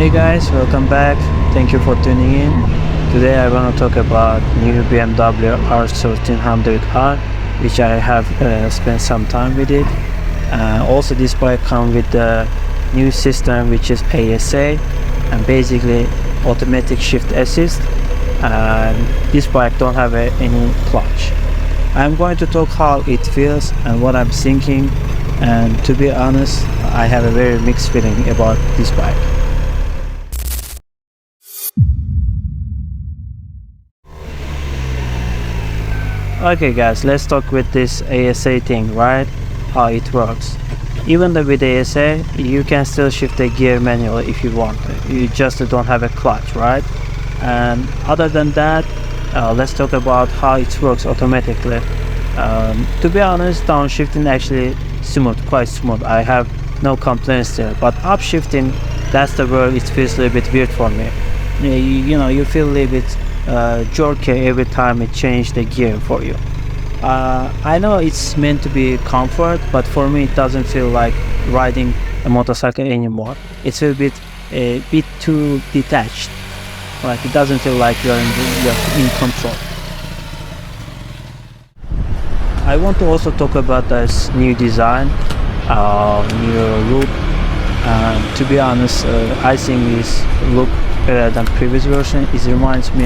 Hey guys, welcome back. Thank you for tuning in. Today I want to talk about new BMW R1300R, which I have spent some time with it. Also, this bike comes with the new system, which is ASA, and basically automatic shift assist. This bike don't have any clutch. I'm going to talk how it feels and what I'm thinking, and to be honest, I have a very mixed feeling about this bike. Okay guys, let's talk with this ASA thing, right? How it works. Even though with ASA, you can still shift the gear manually if you want. You just don't have a clutch, right? And other than that, let's talk about how it works automatically. To be honest, downshifting actually smooth, quite smooth. I have no complaints there. But upshifting, that's the where it feels a little bit weird for me. You feel a little bit jerky every time it changes the gear for you. I know it's meant to be comfort, but for me it doesn't feel like riding a motorcycle anymore. It's a bit too detached. Like it doesn't feel like you're in control. I want to also talk about this new design, new look. To be honest, I think this look better than previous version. It reminds me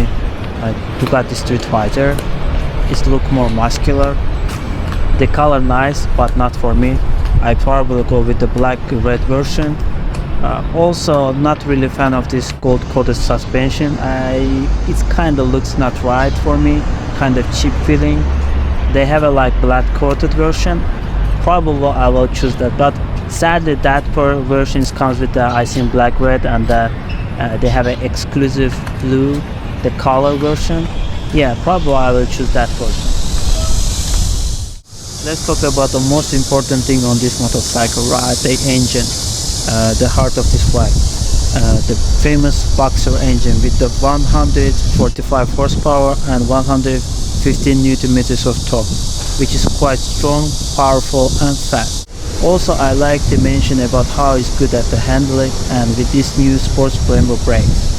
like Bugatti Street Fighter. It look more muscular. The color nice, but not for me. I probably go with the black red version. Also, not really fan of this gold coated suspension. It kind of looks not right for me. Kind of cheap feeling. They have a like black coated version. Probably I will choose that, but sadly that version comes with the icing black red, and they have an exclusive blue, the color version. Yeah, probably I will choose that version. Let's talk about the most important thing on this motorcycle, right? The engine, the heart of this bike. The famous Boxer engine with the 145 horsepower and 115 Newton meters of torque, which is quite strong, powerful and fast. Also, I like to mention about how it's good at the handling and with this new sports Brembo brakes.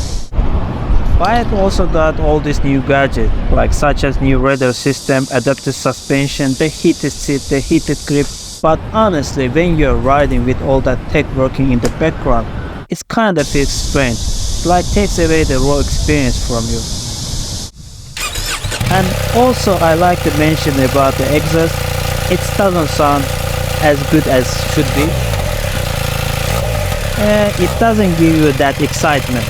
Bike also got all this new gadget, like such as new radar system, adaptive suspension, the heated seat, the heated grip. But honestly, when you're riding with all that tech working in the background, it kinda feels strange. It like takes away the raw experience from you. And also I like to mention about the exhaust. It doesn't sound as good as should be. It doesn't give you that excitement.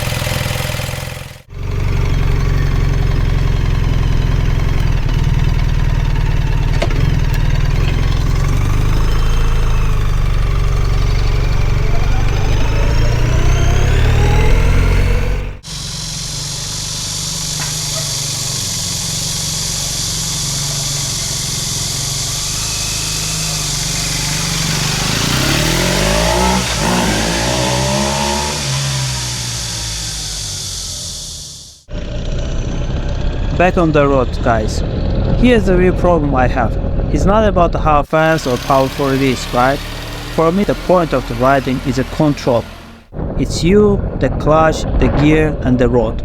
Back on the road, guys. Here's the real problem I have. It's not about how fast or powerful it is, right? For me, the point of the riding is a control. It's you, the clutch, the gear, and the road.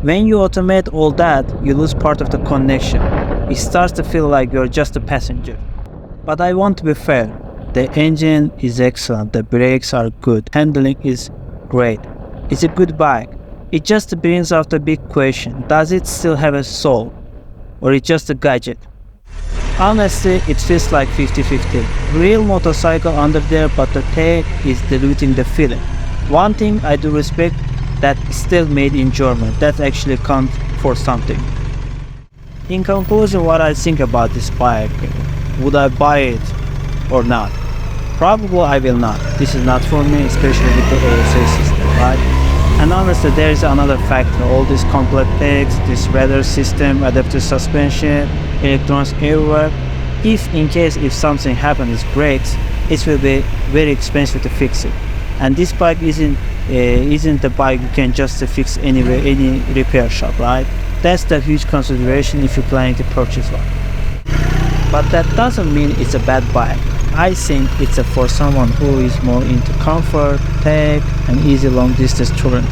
When you automate all that, you lose part of the connection. It starts to feel like you're just a passenger. But I want to be fair. The engine is excellent, the brakes are good, handling is great. It's a good bike. It just brings out the big question, does it still have a soul? Or it's just a gadget? Honestly, it feels like 50-50. Real motorcycle under there, but the tech is diluting the feeling. One thing I do respect, that is still made in Germany. That actually counts for something. In conclusion, what I think about this bike, would I buy it or not? Probably I will not. This is not for me, especially with the ASA system, right? And honestly, there is another factor, all this complex text, this radar system, adaptive suspension, electronics everywhere. If something happens, it breaks, it will be very expensive to fix it. And this bike isn't the bike you can just fix anywhere, any repair shop, right? That's the huge consideration if you're planning to purchase one. But that doesn't mean it's a bad bike. I think it's for someone who is more into comfort, tech, and easy long distance touring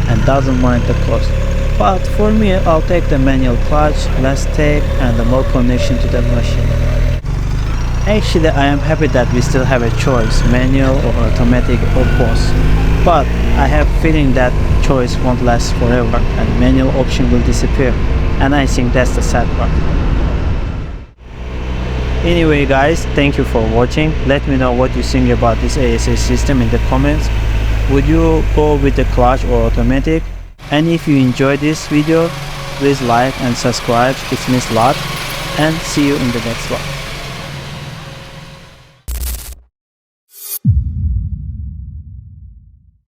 and doesn't mind the cost. But for me, I'll take the manual clutch, less tech, and the more connection to the machine. Actually, I am happy that we still have a choice, manual or automatic or both. But I have a feeling that choice won't last forever and manual option will disappear. And I think that's the sad part. Anyway guys, thank you for watching. Let me know what you think about this ASA system in the comments. Would you go with the clutch or automatic? And if you enjoyed this video, please like and subscribe. It means a lot. And see you in the next one.